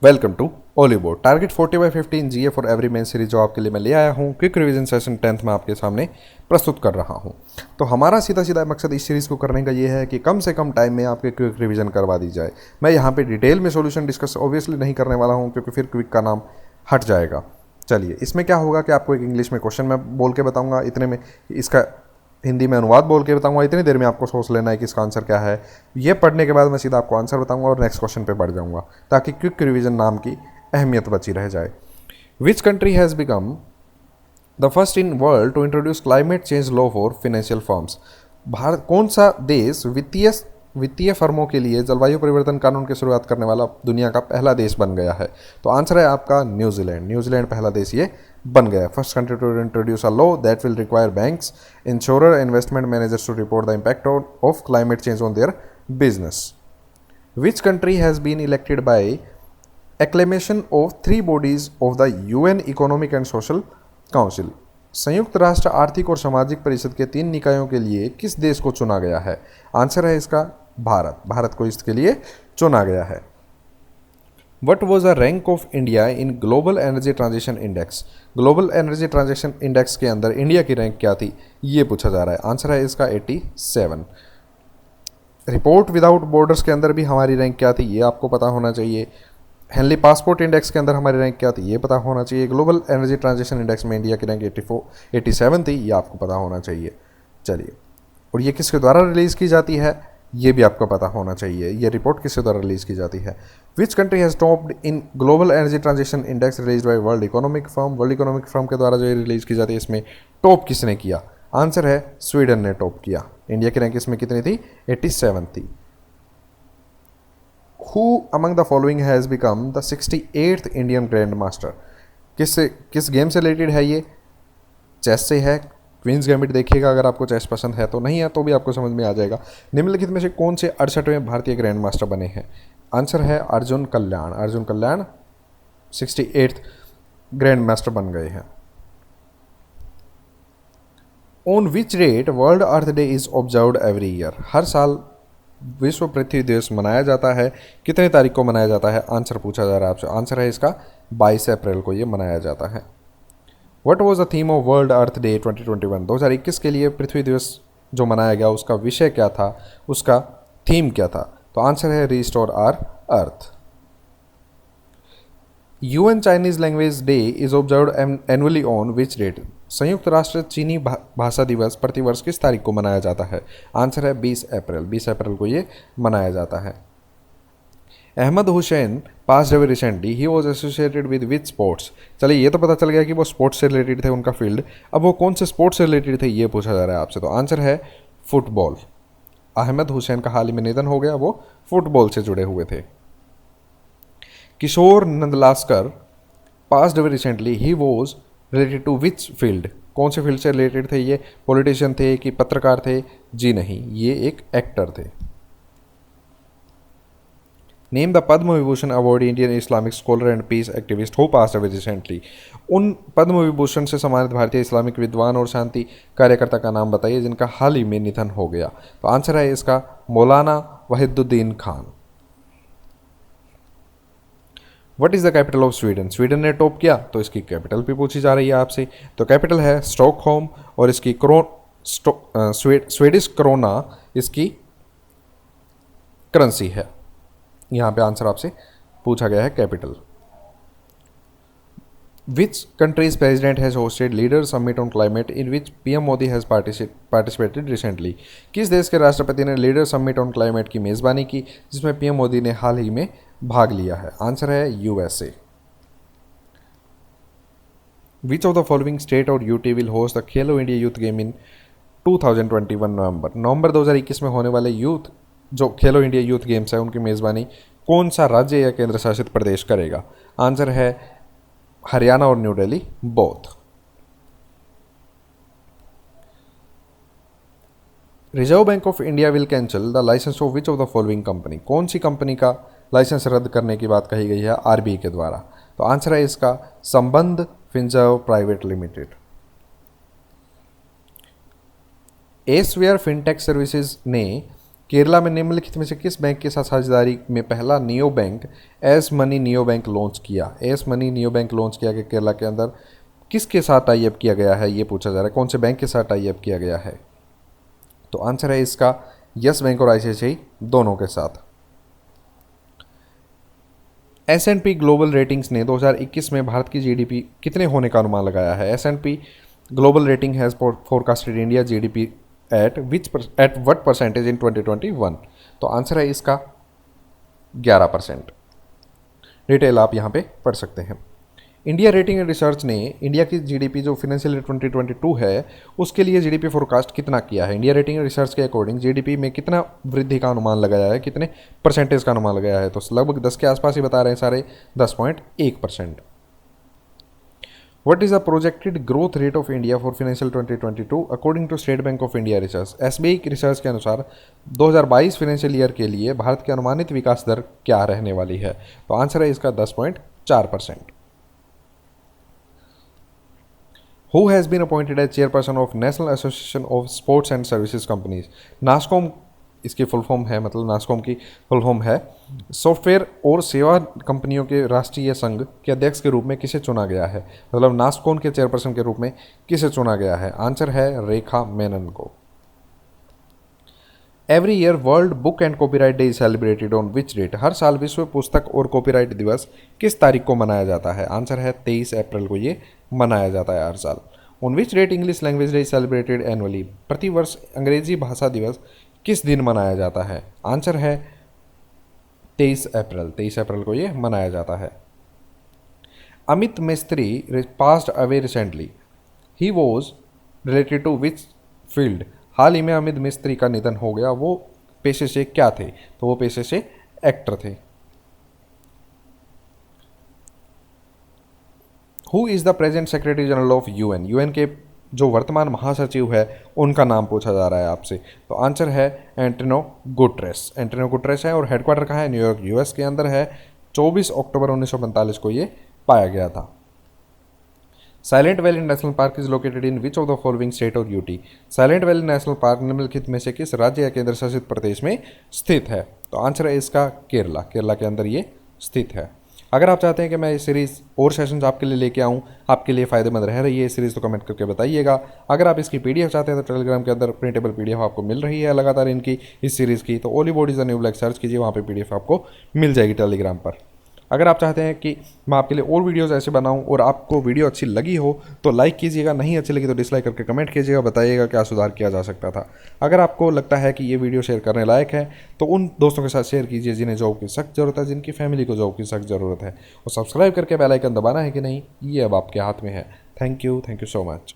Welcome to Oliveboard. Target 40/15 GA for every main series जो आपके लिए मैं ले आया हूँ क्विक रिवीजन सेशन 10th में आपके सामने प्रस्तुत कर रहा हूँ। तो हमारा सीधा सीधा मकसद इस सीरीज़ को करने का ये है कि कम से कम टाइम में आपके क्विक रिवीजन करवा दी जाए। मैं यहाँ पे डिटेल में सॉल्यूशन डिस्कस ऑब्वियसली नहीं करने वाला हूँ क्योंकि फिर क्विक का नाम हट जाएगा। चलिए, इसमें क्या होगा कि आपको एक इंग्लिश में क्वेश्चन मैं बोल के बताऊँगा, इतने में इसका हिंदी में अनुवाद बोल के बताऊंगा, इतनी देर में आपको सोच लेना है कि इसका आंसर क्या है। ये पढ़ने के बाद मैं सीधा आपको आंसर बताऊंगा और नेक्स्ट क्वेश्चन पे बढ़ जाऊंगा ताकि क्विक रिवीजन नाम की अहमियत बची रह जाए। Which country has become the first in world to introduce climate change law for financial firms? Bharat कौन सा देश वित्तीय फर्मों के लिए जलवायु परिवर्तन कानून की शुरुआत करने वाला दुनिया का पहला देश बन गया है? तो आंसर है आपका न्यूजीलैंड। न्यूजीलैंड पहला देश ये बन गया। First country to introduce a law that will require banks, insurer, investment managers to report the impact of climate change on their business. Which country has been elected by acclamation of 3 bodies of the UN economic and social council? संयुक्त राष्ट्र आर्थिक और सामाजिक परिषद के 3 निकायों के लिए किस देश को चुना गया है? आंसर है इसका भारत। भारत को इसके लिए चुना गया है। What was the rank of India in global energy transition index? Global energy transition index के अंदर इंडिया की रैंक क्या थी, ये पूछा जा रहा है। आंसर है इसका 87। रिपोर्ट विदाउट बॉर्डर्स के अंदर भी हमारी रैंक क्या थी, ये आपको पता होना चाहिए। हेनली पासपोर्ट इंडेक्स के अंदर हमारी रैंक क्या थी, ये पता होना चाहिए। ग्लोबल एनर्जी ट्रांजिशन इंडेक्स में इंडिया की रैंक 87 थी, ये आपको पता होना चाहिए। चलिए, और ये किसके द्वारा रिलीज़ की जाती है, ये भी आपको पता होना चाहिए। ये रिपोर्ट किसके द्वारा रिलीज़ की जाती है? विच country has topped in global energy transition index release by world economic firm? World economic firm के द्वारा जो ये रिलीज़ की जाती है, इसमें टॉप किसने किया? आंसर है स्वीडन ने टॉप किया। इंडिया की रैंक इसमें कितनी थी? 87 थी। Who among the following has become the 68th Indian Grand Master? किस गेम से रिलेटेड है ये? चेस से है। क्वींस गैम्बिट देखिएगा, अगर आपको चेस पसंद है तो, नहीं है तो भी आपको समझ में आ जाएगा। निम्नलिखित में से कौन से 68वें भारतीय ग्रैंड मास्टर बने हैं? आंसर है Arjun Kalyan. Arjun Kalyan 68th grand master बन गए हैं। On which date World Earth Day is observed every year? हर साल विश्व पृथ्वी दिवस मनाया जाता है। कितने तारीख को मनाया जाता है, आंसर पूछा जा रहा है आपसे। आंसर है इसका 22 अप्रैल को ये मनाया जाता है। What was the theme of world Earth day 2021? 2021 के लिए पृथ्वी दिवस जो मनाया गया उसका विषय क्या था, उसका थीम क्या था? तो आंसर है restore our earth. UN Chinese language day is observed annually on which date? संयुक्त राष्ट्र चीनी भाषा दिवस प्रतिवर्ष किस तारीख को मनाया जाता है? आंसर है 20 अप्रैल। 20 अप्रैल को ये मनाया जाता है। Ahmed Hussain pass away recently, he was associated with which sports? चलिए, ये तो पता चल गया कि वो स्पोर्ट्स से रिलेटेड थे, उनका फील्ड। अब वो कौन से स्पोर्ट्स से रिलेटेड थे, ये पूछा जा रहा है आपसे। तो आंसर है फुटबॉल। अहमद हुसैन का हाल ही में निधन हो गया, वो फुटबॉल से जुड़े हुए थे। Kishore Nandlaskar passed away recently, he was related to which field? कौन से फील्ड से रिलेटेड थे ये? पॉलिटिशियन थे कि पत्रकार थे? जी नहीं, ये एक एक्टर थे। Name the Padma Vibhushan award Indian Islamic scholar and peace activist who passed away recently? उन पद्म विभूषण से सम्मानित भारतीय इस्लामिक विद्वान और शांति कार्यकर्ता का नाम बताइए जिनका हाल ही में निधन हो गया। तो आंसर है इसका मौलाना Wahiduddin Khan. What is the capital of Sweden? Sweden ने टॉप किया तो इसकी कैपिटल भी पूछी जा रही है आपसे। तो कैपिटल है स्टॉकहोम और इसकी स्वीडिश क्रोना इसकी करेंसी है। यहाँ पे आंसर आपसे पूछा गया है capital. Which countries president has hosted leader summit on climate in which PM Modi has participated recently? किस देश के राष्ट्रपति ने लीडर समिट ऑन क्लाइमेट की मेज़बानी की जिसमें पीएम मोदी ने हाल ही में भाग लिया है? आंसर है USA. Which of the following state और UT will host the Khelo India youth game in 2021 नवंबर 2021 में होने वाले यूथ जो खेलो इंडिया यूथ गेम्स है उनकी मेज़बानी कौन सा राज्य या केंद्र शासित प्रदेश करेगा? आंसर है हरियाणा और New Delhi both. Reserve Bank of India will cancel the license of which of the following company? कौन सी कंपनी का लाइसेंस रद्द करने की बात कही गई है आरबीआई के द्वारा? तो आंसर है इसका संबंध फिनसर्व प्राइवेट लिमिटेड। एस्वेयर फिनटेक सर्विसेज ने केरला में निम्नलिखित में से किस बैंक के साथ साझेदारी में पहला neo bank S money neo bank launch किया? S money neo bank launch किया गया केरला के अंदर किसके साथ टाई अप किया गया है, ये पूछा जा रहा है। कौन से बैंक के साथ टाई अप किया गया है? तो आंसर है इसका यस बैंक और आईसीआईसीआई दोनों के साथ। S&P ग्लोबल रेटिंग्स ने 2021 में भारत की जीडीपी कितने होने का अनुमान लगाया है? S&P global rating has forecasted India GDP at what percentage in 2021? तो आंसर है इसका 11%। डिटेल आप यहाँ पे पढ़ सकते हैं। इंडिया रेटिंग एंड रिसर्च ने इंडिया की जीडीपी जो फाइनेंशियल ईयर 2022 है उसके लिए जीडीपी फोरकास्ट कितना किया है? इंडिया रेटिंग एंड रिसर्च के अकॉर्डिंग जीडीपी में कितना वृद्धि का अनुमान लगाया है, कितने परसेंटेज का अनुमान लगाया है? तो लगभग 10 के आसपास ही बता रहे हैं सारे, 10.1%। What is the projected growth rate of India for financial 2022 according to State Bank of India research? SBI की रिसर्च के अनुसार 2022 फाइनेंशियल ईयर के लिए भारत की अनुमानित विकास दर क्या रहने वाली है? तो आंसर है इसका 10.4%। Who has been appointed as chairperson of National Association of Sports and Services Companies? NASSCOM इसकी फुल फॉर्म है, मतलब नास्कॉम की फुल फॉर्म है सॉफ्टवेयर और सेवा कंपनियों के राष्ट्रीय संघ के अध्यक्ष के रूप में किसे चुना गया है? मतलब नास्कॉम के चेयरपर्सन के रूप में किसे चुना गया है? आंसर है रेखा मेनन को। Every year World Book and Copyright Day is celebrated on which date? हर साल विश्व पुस्तक और कॉपीराइट दिवस किस तारीख को मनाया जाता है? आंसर है 23 अप्रैल को ये मनाया जाता है हर साल। On which date English language day is celebrated annually? प्रतिवर्ष अंग्रेजी भाषा दिवस किस दिन मनाया जाता है? आंसर है 23 अप्रैल। 23 अप्रैल को ये मनाया जाता है। Amit Mistry passed away recently, he was related to which field? हाल ही में अमित मिस्त्री का निधन हो गया, वो पेशे से क्या थे? तो वो पेशे से एक्टर थे। Who is the present secretary general of UN? UN के जो वर्तमान महासचिव है उनका नाम पूछा जा रहा है आपसे। तो आंसर है एंटोनियो गुटेरेस। एंटोनियो गुटेरेस है और हेडक्वार्टर कहाँ है? न्यूयॉर्क यूएस के अंदर है। 24 अक्टूबर 1945 को ये पाया गया था। Silent Valley National Park is located in which of the following state और UT? Silent Valley National Park निम्नलिखित में से किस राज्य या केंद्र शासित प्रदेश में स्थित है? तो आंसर है इसका केरला। केरला के अंदर ये स्थित है। अगर आप चाहते हैं कि मैं ये सीरीज़ और सेशंस आपके लिए लेके आऊँ, आपके लिए फ़ायदेमंद रह रही है ये सीरीज़, तो कमेंट करके बताइएगा। अगर आप इसकी पीडीएफ चाहते हैं तो टेलीग्राम के अंदर प्रिंटेबल पीडीएफ आपको मिल रही है लगातार इनकी इस सीरीज़ की। तो Ollywood is the new black search कीजिए, वहाँ पे पीडीएफ आपको मिल जाएगी टेलीग्राम पर। अगर आप चाहते हैं कि मैं आपके लिए और वीडियोस ऐसे बनाऊं और आपको वीडियो अच्छी लगी हो तो लाइक कीजिएगा, नहीं अच्छी लगी तो डिसलाइक करके कमेंट कीजिएगा, बताइएगा क्या सुधार किया जा सकता था। अगर आपको लगता है कि ये वीडियो शेयर करने लायक है तो उन दोस्तों के साथ शेयर कीजिए जिन्हें जॉब की सख्त ज़रूरत है, जिनकी फैमिली को जॉब की सख्त ज़रूरत है। और सब्सक्राइब करके बेल आइकन दबाना है कि नहीं, ये अब आपके हाथ में है। Thank you so much.